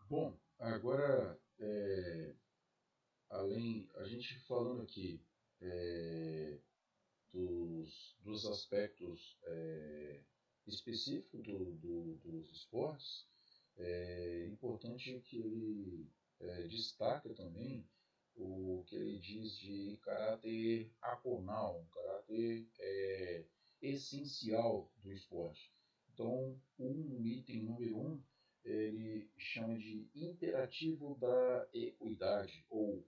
Bom, agora, além, a gente falando aqui é, dos aspectos específicos dos esportes, é importante que ele destaca também o que ele diz de caráter aconal, um caráter essencial do esporte. Então, um item número um, ele chama de imperativo da equidade, ou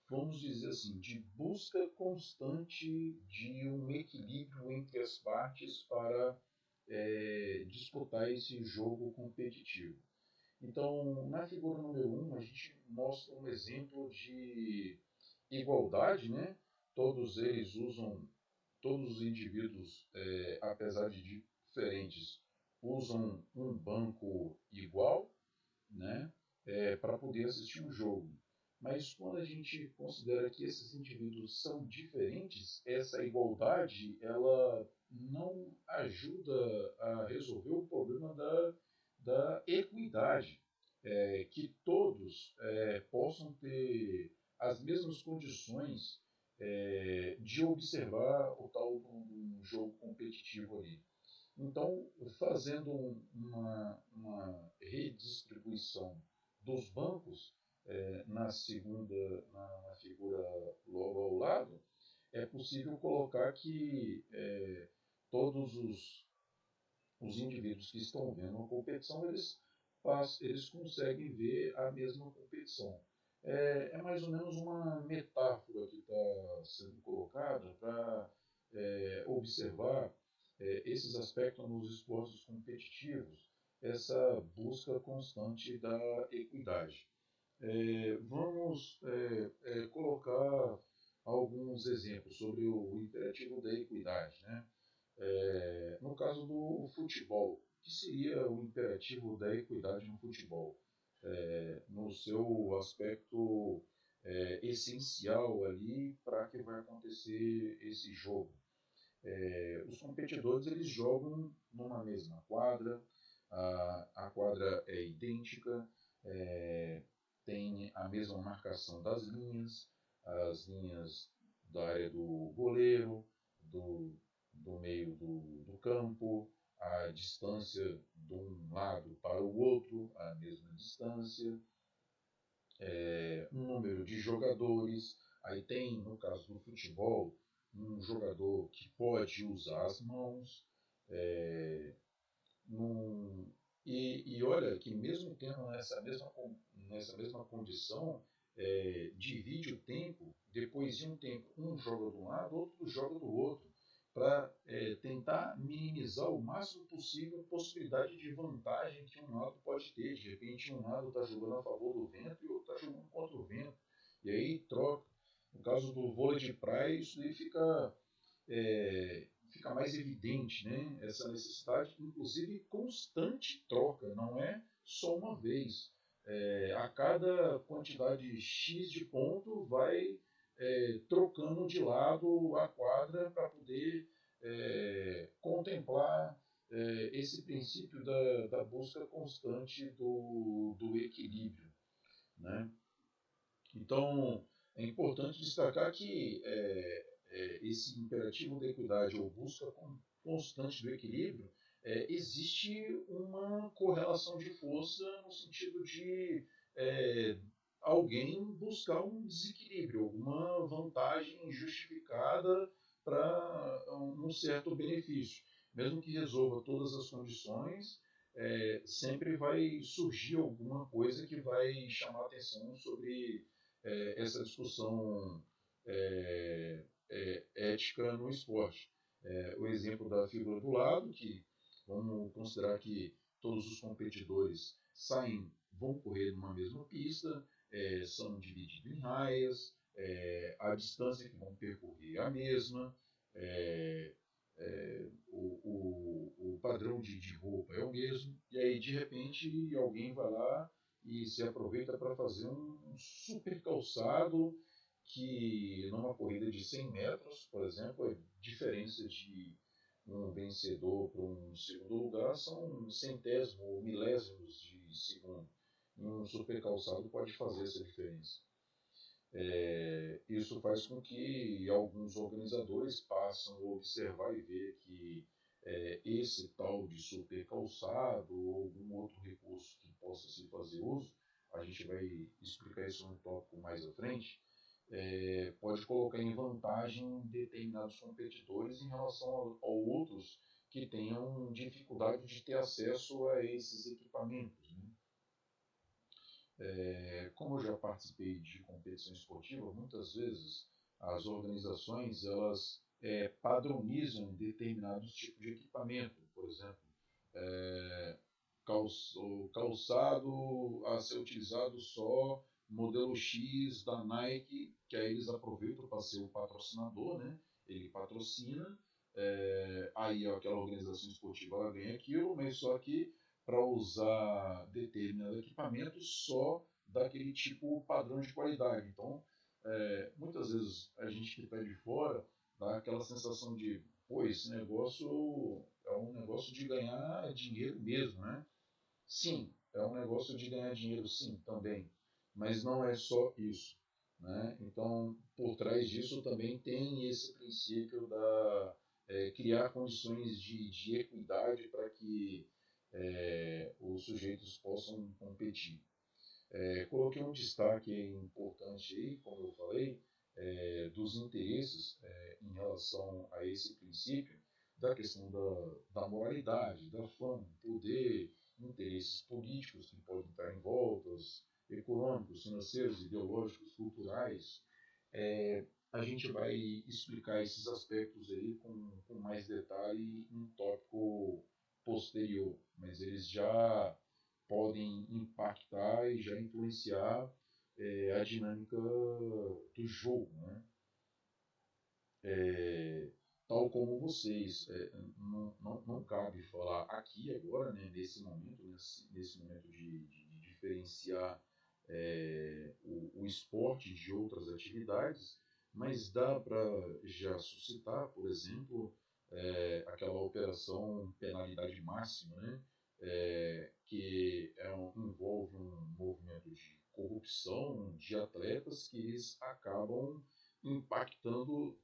vamos dizer assim, de busca constante de um equilíbrio entre as partes para disputar esse jogo competitivo. Então, na figura número um, a gente mostra um exemplo de igualdade, né? Todos eles usam, todos os indivíduos, apesar de diferentes, usam um banco igual, né? Para poder assistir um jogo. Mas quando a gente considera que esses indivíduos são diferentes, essa igualdade ela não ajuda a resolver o problema da equidade, que todos possam ter as mesmas condições de observar o tal do jogo competitivo ali. Então, fazendo uma redistribuição dos bancos na segunda, na figura logo ao lado, é possível colocar que todos os indivíduos que estão vendo a competição, eles conseguem ver a mesma competição. É mais ou menos uma metáfora que está sendo colocada para observar esses aspectos nos esportes competitivos, essa busca constante da equidade. Vamos colocar alguns exemplos sobre o imperativo da equidade. Né? No caso do futebol, o que seria o imperativo da equidade no futebol? No seu aspecto essencial ali para que vai acontecer esse jogo. Os competidores eles jogam numa mesma quadra, a quadra é idêntica, é, tem a mesma marcação das linhas, as linhas da área do goleiro, do meio do campo, a distância de um lado para o outro, a mesma distância, um número de jogadores. Aí tem, no caso do futebol, um jogador que pode usar as mãos. É, num, e olha que mesmo tendo nessa mesma condição, divide o tempo, depois de um tempo um joga de um lado, outro joga do outro, para tentar minimizar o máximo possível a possibilidade de vantagem que um lado pode ter. De repente um lado está jogando a favor do vento e o outro está jogando contra o vento. E aí troca. No caso do vôlei de praia, isso aí fica mais evidente, né? Essa necessidade, inclusive constante troca, não é só uma vez. A cada quantidade X de ponto vai trocando de lado a quadra para poder contemplar esse princípio da busca constante do equilíbrio. Né? Então, é importante destacar que esse imperativo da equidade ou busca constante do equilíbrio, existe uma correlação de força no sentido de alguém buscar um desequilíbrio, alguma vantagem justificada para um certo benefício. Mesmo que resolva todas as condições, sempre vai surgir alguma coisa que vai chamar atenção sobre essa discussão ética no esporte. O exemplo da figura do lado, que vamos considerar que todos os competidores vão correr numa mesma pista, são divididos em raias, a distância que vão percorrer é a mesma, o padrão de roupa é o mesmo, e aí de repente alguém vai lá e se aproveita para fazer um super calçado que numa corrida de 100 metros, por exemplo, a diferença de um vencedor para um segundo lugar são centésimos ou milésimos de segundo. um super calçado pode fazer essa diferença. Isso faz com que alguns organizadores passem a observar e ver que esse tal de super calçado ou algum outro recurso que possa se fazer uso, a gente vai explicar isso no tópico mais à frente, pode colocar em vantagem determinados competidores em relação a outros que tenham dificuldade de ter acesso a esses equipamentos, né? Como eu já participei de competição esportiva, muitas vezes as organizações elas padronizam determinados tipos de equipamento, por exemplo, é, o calçado a ser utilizado só modelo X da Nike, que aí eles aproveitam para ser o patrocinador, né? Ele patrocina, aí aquela organização esportiva ela ganha aquilo, mas só que para usar determinado equipamento só daquele tipo padrão de qualidade. Então, muitas vezes a gente que está de fora dá aquela sensação de, pô, esse negócio é um negócio de ganhar dinheiro mesmo, né? Sim, é um negócio de ganhar dinheiro, sim, também, mas não é só isso, né? Então, por trás disso também tem esse princípio da criar condições de equidade para que os sujeitos possam competir. Coloquei um destaque importante aí, como eu falei, dos interesses em relação a esse princípio, da questão da moralidade, da fama, poder, interesses políticos que podem estar em voltas, econômicos, financeiros, ideológicos, culturais. A gente vai explicar esses aspectos aí com mais detalhe em um tópico posterior, mas eles já podem impactar e já influenciar a dinâmica do jogo, né? Tal como vocês, não cabe falar aqui agora, né, nesse momento, nesse momento de diferenciar o esporte de outras atividades, mas dá para já suscitar, por exemplo, aquela operação penalidade máxima, né, que envolve um movimento de corrupção de atletas que eles acabam impactando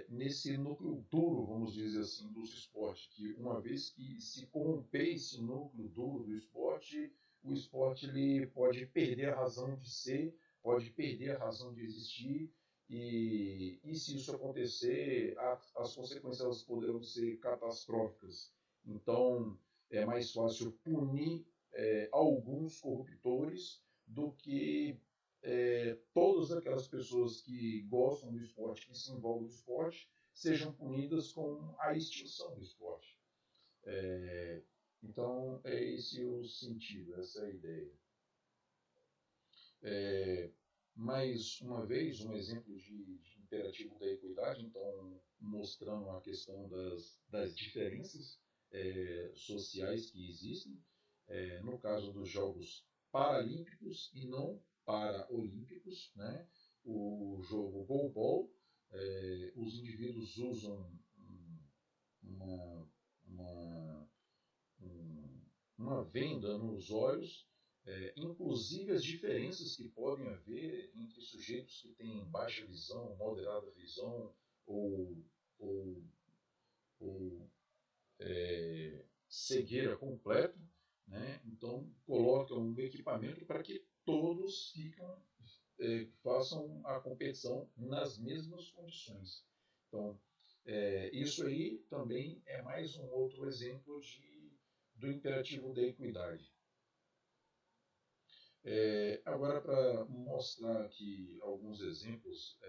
nesse núcleo duro, vamos dizer assim, dos esportes, que uma vez que se corromper esse núcleo duro do esporte, o esporte ele pode perder a razão de ser, pode perder a razão de existir, e se isso acontecer, as consequências elas poderão ser catastróficas. Então, é mais fácil punir alguns corruptores do que todas aquelas pessoas que gostam do esporte, que se envolvem no esporte, sejam punidas com a extinção do esporte. Então, é esse o sentido, essa é a ideia. Mais uma vez, um exemplo de imperativo da equidade, então, mostrando a questão das diferenças sociais que existem, no caso dos Jogos Paralímpicos e não Paraolímpicos, né? O jogo goalball, os indivíduos usam uma, uma, uma venda nos olhos, inclusive as diferenças que podem haver entre sujeitos que têm baixa visão, moderada visão ou, ou, ou cegueira completa, né? Então colocam um equipamento para que todos façam a competição nas mesmas condições. Então isso aí também é mais um outro exemplo do imperativo da equidade. Agora, para mostrar aqui alguns exemplos,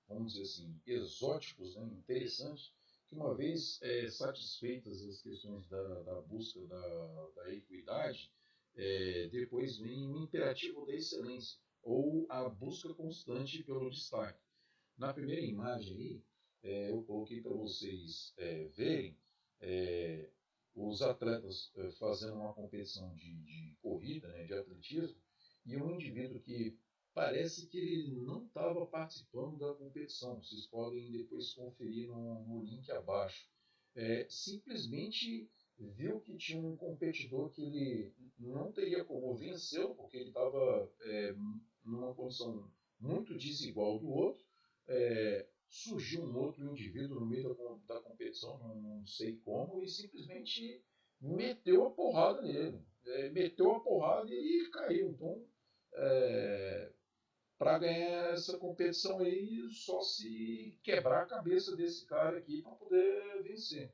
vamos dizer assim, exóticos, né, interessantes, que uma vez satisfeitas as questões da busca da equidade, depois vem o imperativo da excelência, ou a busca constante pelo destaque. Na primeira imagem aí, eu coloquei para vocês verem os atletas fazendo uma competição de corrida, né, de atletismo, e um indivíduo que parece que ele não estava participando da competição. Vocês podem depois conferir no link abaixo. Simplesmente viu que tinha um competidor que ele não teria como vencê-lo, porque ele estava numa condição muito desigual do outro. Surgiu um outro indivíduo no meio da competição, não sei como, e simplesmente meteu a porrada nele. Meteu a porrada e ele caiu. Então, para ganhar essa competição aí, só se quebrar a cabeça desse cara aqui para poder vencer.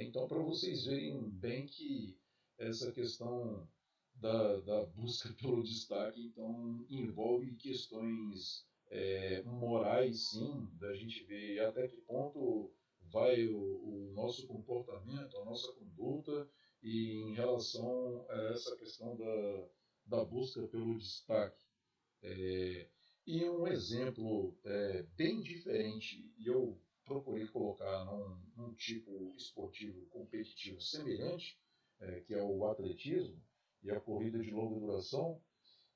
Então, para vocês verem bem que essa questão da busca pelo destaque, então, envolve questões morais, sim, da gente ver até que ponto vai o nosso comportamento, a nossa conduta, e em relação a essa questão da busca pelo destaque. É, e um exemplo bem diferente, e eu procurei colocar num tipo esportivo competitivo semelhante, que é o atletismo e a corrida de longa duração,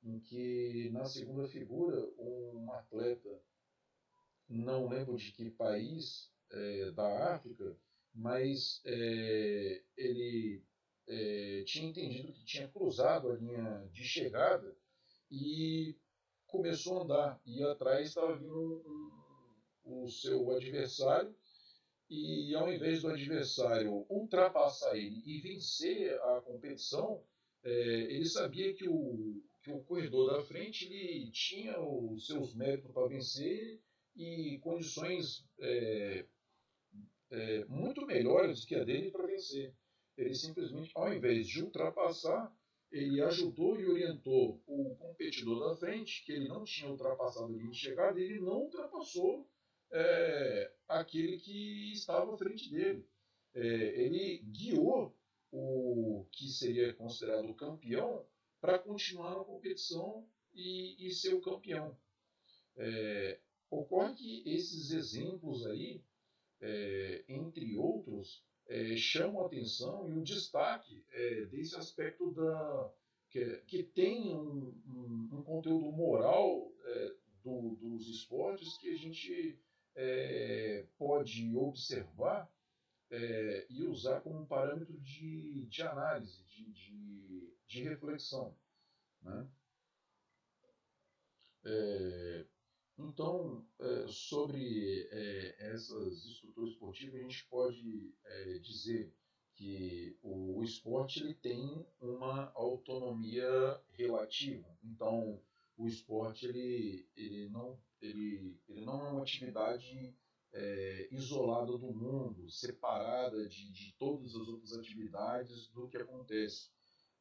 em que na segunda figura um atleta, não lembro de que país da África, mas ele tinha entendido que tinha cruzado a linha de chegada e começou a andar. E atrás estava vindo o seu adversário, e ao invés do adversário ultrapassar ele e vencer a competição, ele sabia que o corredor da frente ele tinha os seus méritos para vencer e condições muito melhores que a dele para vencer. Ele simplesmente, ao invés de ultrapassar, ele ajudou e orientou o competidor da frente, que ele não tinha ultrapassado a linha de chegada, e ele não ultrapassou aquele que estava à frente dele. Ele guiou o que seria considerado o campeão para continuar na competição e ser o campeão. Ocorre que esses exemplos aí entre outros, chamam a atenção e o destaque desse aspecto que tem um conteúdo moral dos esportes que a gente pode observar e usar como um parâmetro de análise, de reflexão. Né? Então, sobre essas estruturas esportivas, a gente pode dizer que o esporte ele tem uma autonomia relativa. Então, o esporte ele não é uma atividade isolada do mundo, separada de todas as outras atividades do que acontece.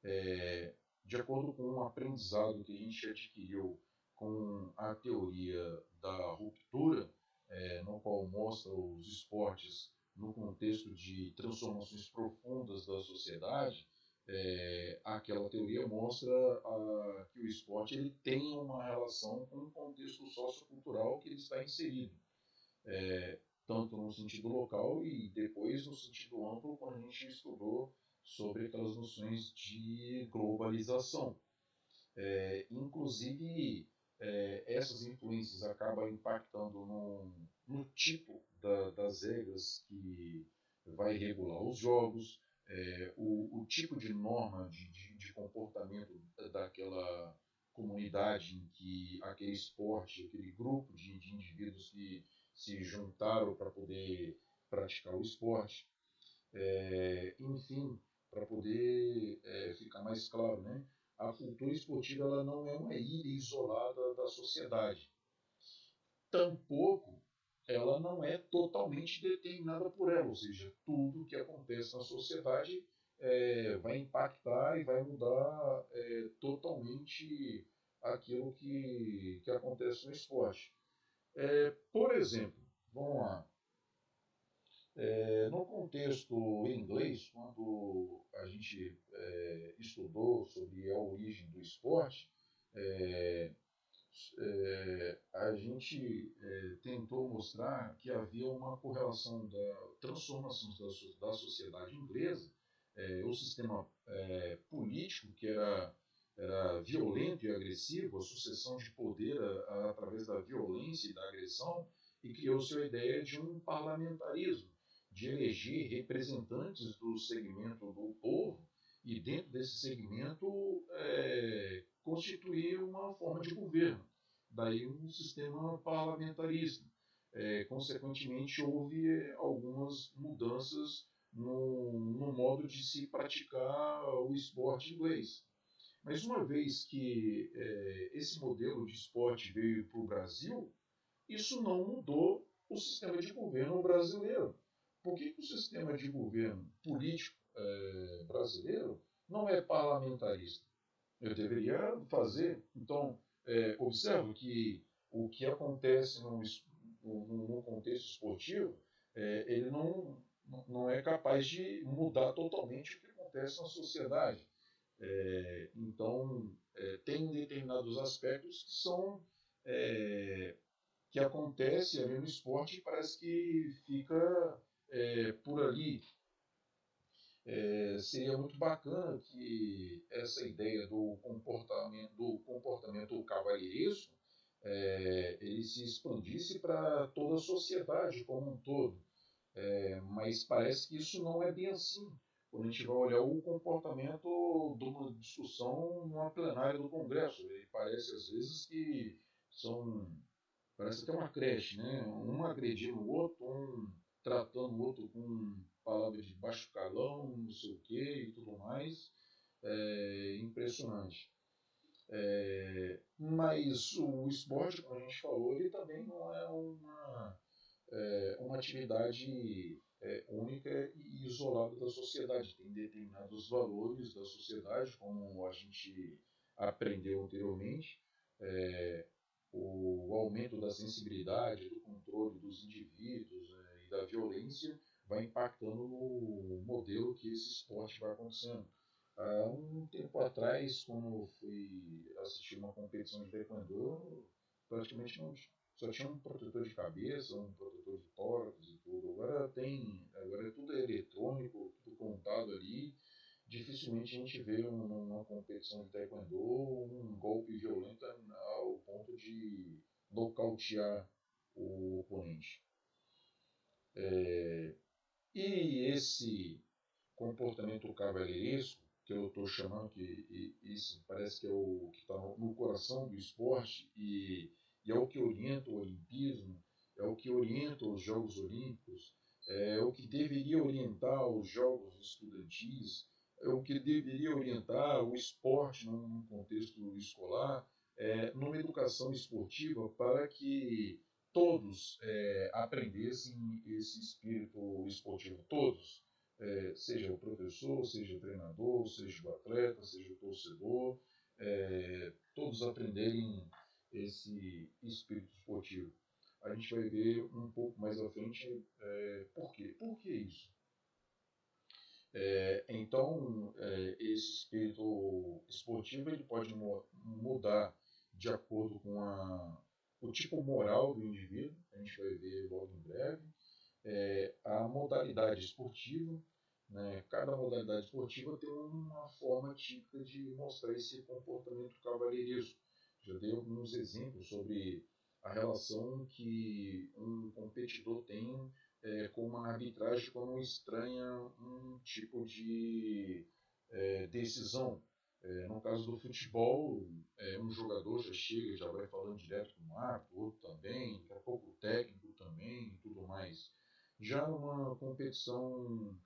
É, de acordo com um aprendizado que a gente adquiriu com a teoria da ruptura, no qual mostra os esportes no contexto de transformações profundas da sociedade, aquela teoria mostra que o esporte ele tem uma relação com o contexto sociocultural que ele está inserido, tanto no sentido local e depois no sentido amplo, quando a gente estudou sobre aquelas noções de globalização. Inclusive, essas influências acabam impactando no tipo das regras que vai regular os jogos, o tipo de norma de comportamento daquela comunidade em que aquele esporte, aquele grupo de indivíduos que se juntaram para poder praticar o esporte. Enfim, para poder ficar mais claro, né? A cultura esportiva ela não é uma ilha isolada da sociedade. Tampouco ela não é totalmente determinada por ela, ou seja, tudo que acontece na sociedade vai impactar e vai mudar totalmente aquilo que acontece no esporte. Por exemplo, vamos lá, no contexto inglês, quando a gente estudou sobre a origem do esporte, é, a gente tentou mostrar que havia uma correlação da transformação da sociedade inglesa, o sistema político que era violento e agressivo, a sucessão de poder através da violência e da agressão, e criou-se a ideia de um parlamentarismo, de eleger representantes do segmento do povo e dentro desse segmento constituir uma forma de governo. Daí um sistema parlamentarista. Consequentemente, houve algumas mudanças no modo de se praticar o esporte inglês. Mas uma vez que esse modelo de esporte veio para o Brasil, isso não mudou o sistema de governo brasileiro. Por que o sistema de governo político brasileiro não é parlamentarista? Eu deveria fazer. Então, observo que o que acontece no contexto esportivo, ele não é capaz de mudar totalmente o que acontece na sociedade. Então, tem determinados aspectos que são que acontece ali no esporte e parece que fica por ali. Seria muito bacana que essa ideia do comportamento cavalheiresco ele se expandisse para toda a sociedade como um todo. Mas parece que isso não é bem assim. Quando a gente vai olhar o comportamento de uma discussão numa plenária do Congresso, ele parece às vezes que são parece até uma creche, né? Um agredindo o outro, um tratando o outro com palavras de baixo calão, não sei o quê e tudo mais. Impressionante. Mas o esporte, como a gente falou, ele também não é uma atividade única e isolada da sociedade. Tem determinados valores da sociedade, como a gente aprendeu anteriormente, é, o aumento da sensibilidade, do controle dos indivíduos e da violência vai impactando no modelo que esse esporte vai acontecendo. Há um tempo atrás, quando eu fui assistir uma competição de taekwondo, praticamente não, só tinha um protetor de cabeça, um protetor de tórax e tudo. Agora é tudo eletrônico, tudo contado ali. Dificilmente a gente vê numa competição de taekwondo um golpe violento ao ponto de nocautear o oponente. E esse comportamento cavalheiresco, que eu estou chamando, que isso parece que é o que está no coração do esporte e é o que orienta o olimpismo, é o que orienta os Jogos Olímpicos, é o que deveria orientar os Jogos Estudantis, é o que deveria orientar o esporte num contexto escolar, numa educação esportiva para que todos aprendessem esse espírito esportivo, todos seja o professor, seja o treinador, seja o atleta, seja o torcedor, todos aprenderem esse espírito esportivo. A gente vai ver um pouco mais à frente por quê. Por que isso? Então, esse espírito esportivo ele pode mudar de acordo com o tipo moral do indivíduo, a gente vai ver logo em breve, a modalidade esportiva, né? Cada modalidade esportiva tem uma forma típica de mostrar esse comportamento cavalheiresco. Já dei alguns exemplos sobre a relação que um competidor tem com uma arbitragem quando estranha um tipo de decisão. No caso do futebol, um jogador já chega, já vai falando direto com o árbitro, outro também, daqui a pouco o técnico também e tudo mais. Já numa competição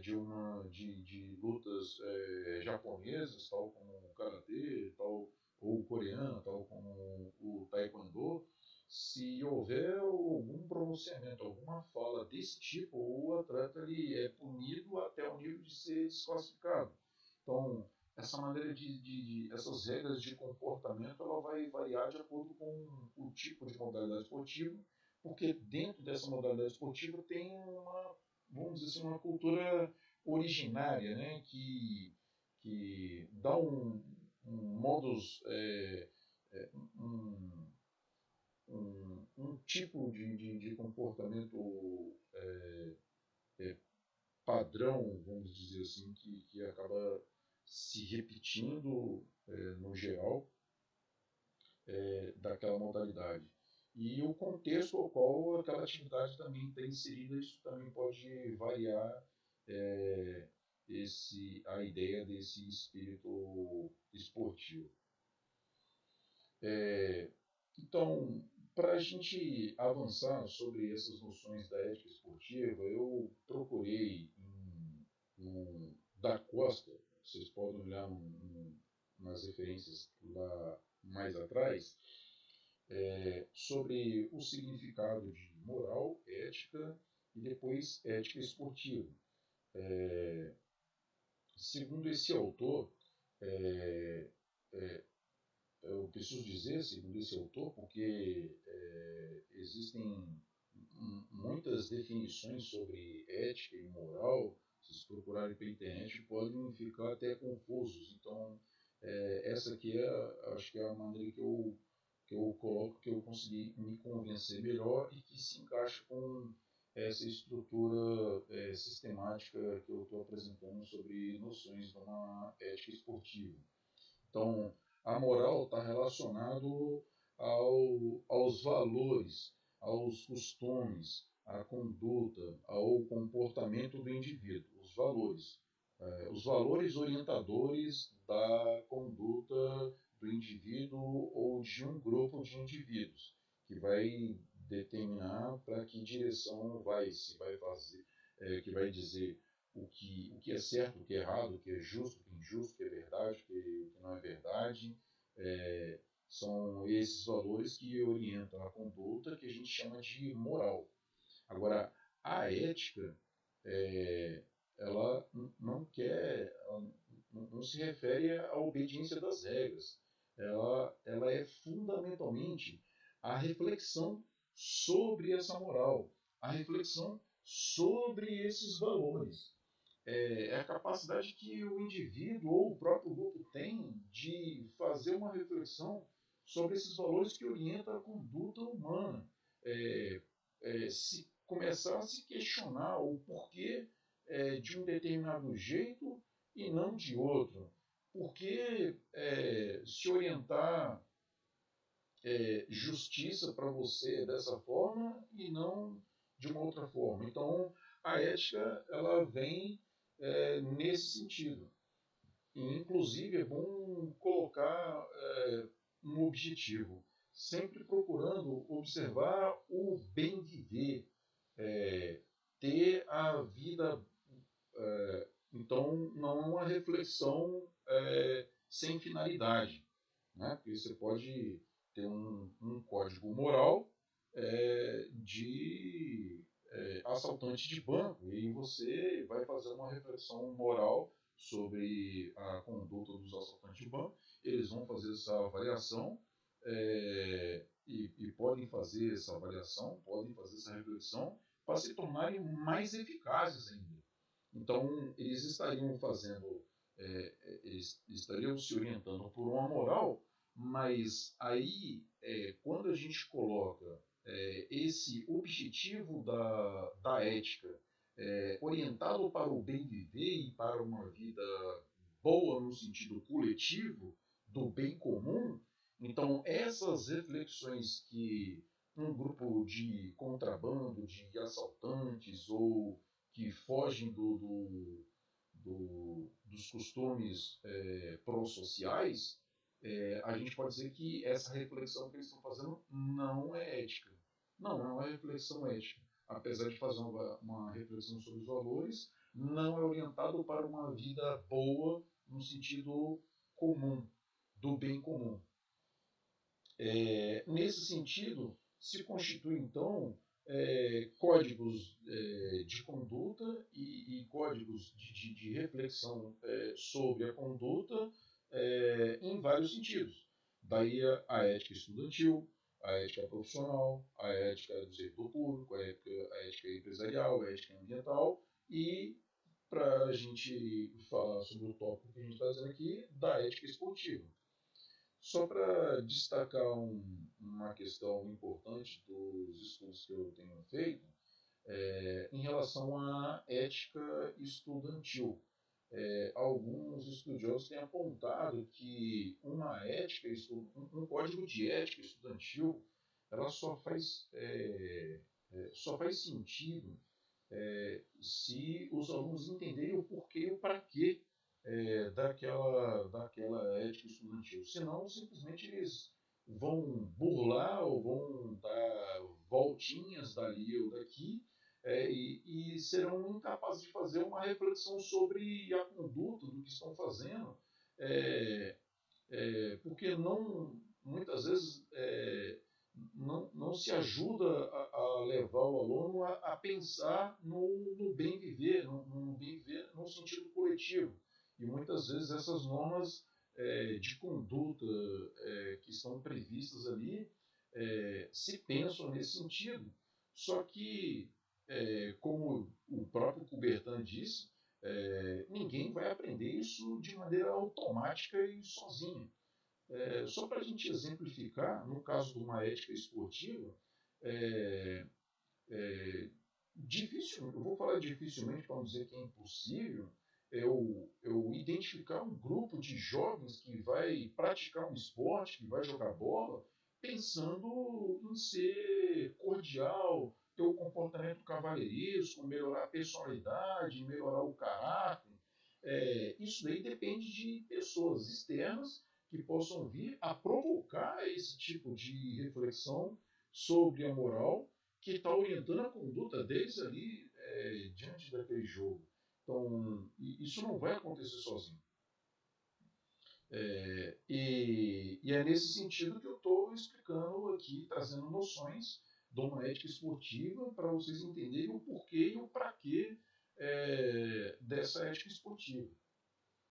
de lutas japonesas, tal como o karatê, ou coreana, tal como o taekwondo, se houver algum pronunciamento, alguma fala desse tipo, o atleta ele é punido até o nível de ser desclassificado. Então, essa maneira essas regras de comportamento, ela vai variar de acordo com o tipo de modalidade esportiva, porque dentro dessa modalidade esportiva tem vamos dizer assim, uma cultura originária, né, que dá um modus, um, um tipo de comportamento padrão, vamos dizer assim, que acaba se repetindo no geral daquela modalidade. e o contexto ao qual aquela atividade também está inserida, isso também pode variar é, a ideia desse espírito esportivo. Então, para a gente avançar sobre essas noções da ética esportiva, eu procurei da Costa, vocês podem olhar nas referências lá mais atrás, sobre o significado de moral, ética e depois ética esportiva. Segundo esse autor, é, é, eu preciso dizer, segundo esse autor, porque existem muitas definições sobre ética e moral, se vocês procurarem pela internet, podem ficar até confusos. Então, essa aqui acho que é a maneira que eu coloco, que eu consegui me convencer melhor e que se encaixa com essa estrutura sistemática que eu estou apresentando sobre noções de uma ética esportiva. Então, a moral está relacionado aos valores, aos costumes, à conduta, ao comportamento do indivíduo, os valores orientadores da conduta do indivíduo ou de um grupo de indivíduos, que vai determinar para que direção se vai fazer, que vai dizer o que é certo, o que é errado, o que é justo, o que é injusto, o que é verdade, o que não é verdade. É, São esses valores que orientam a conduta que a gente chama de moral. Agora, a ética, é, ela não quer, ela não se refere à obediência das regras. Ela é fundamentalmente a reflexão sobre essa moral, a reflexão sobre esses valores. É a capacidade que o indivíduo ou o próprio grupo tem de fazer uma reflexão sobre esses valores que orientam a conduta humana. Se começar a se questionar o porquê de um determinado jeito e não de outro. Por que se orientar justiça para você dessa forma e não de uma outra forma? Então, a ética ela vem nesse sentido. E, inclusive, é bom colocar um objetivo, sempre procurando observar o bem viver, ter a vida. Então, não é uma reflexão sem finalidade, né? Porque você pode ter um código moral de assaltante de banco e você vai fazer uma reflexão moral sobre a conduta dos assaltantes de banco. Eles vão fazer essa avaliação e podem fazer essa avaliação, podem fazer essa reflexão para se tornarem mais eficazes ainda. Então, eles estariam se orientando por uma moral, mas aí, quando a gente coloca esse objetivo da ética orientado para o bem viver e para uma vida boa no sentido coletivo, do bem comum, então essas reflexões que um grupo de contrabando, de assaltantes ou que fogem dos costumes pró-sociais, a gente pode dizer que essa reflexão que eles estão fazendo não é ética. Não é uma reflexão ética. Apesar de fazer uma reflexão sobre os valores, não é orientado para uma vida boa no sentido comum, do bem comum. Nesse sentido, se constitui, então, códigos de conduta e códigos de reflexão sobre a conduta em vários sentidos. Daí a ética estudantil, a ética profissional, a ética do setor público, a ética empresarial, a ética ambiental e, para a gente falar sobre o tópico que a gente está fazendo aqui, da ética esportiva. Só para destacar uma questão importante dos estudos que eu tenho feito, em relação à ética estudantil. Alguns estudiosos têm apontado que um código de ética estudantil ela só faz sentido se os alunos entenderem o porquê e o para quê daquela ética estudantil. Senão, simplesmente eles vão burlar ou vão dar voltinhas dali ou daqui e serão incapazes de fazer uma reflexão sobre a conduta do que estão fazendo, é, porque muitas vezes não se ajuda a levar o aluno a pensar no bem viver, no bem viver no sentido coletivo. E muitas vezes essas normas de conduta que estão previstas ali se pensam nesse sentido, só que, como o próprio Coubertin disse, ninguém vai aprender isso de maneira automática e sozinha. Só para a gente exemplificar, no caso de uma ética esportiva, é, eu vou falar dificilmente para não dizer que é impossível, eu identificar um grupo de jovens que vai praticar um esporte, que vai jogar bola, pensando em ser cordial, ter um comportamento cavalheiresco, melhorar a personalidade, melhorar o caráter. Isso daí depende de pessoas externas que possam vir a provocar esse tipo de reflexão sobre a moral que está orientando a conduta deles ali diante daquele jogo. Então, isso não vai acontecer sozinho. E é nesse sentido que eu estou explicando aqui, trazendo noções de uma ética esportiva para vocês entenderem o porquê e o para quê dessa ética esportiva.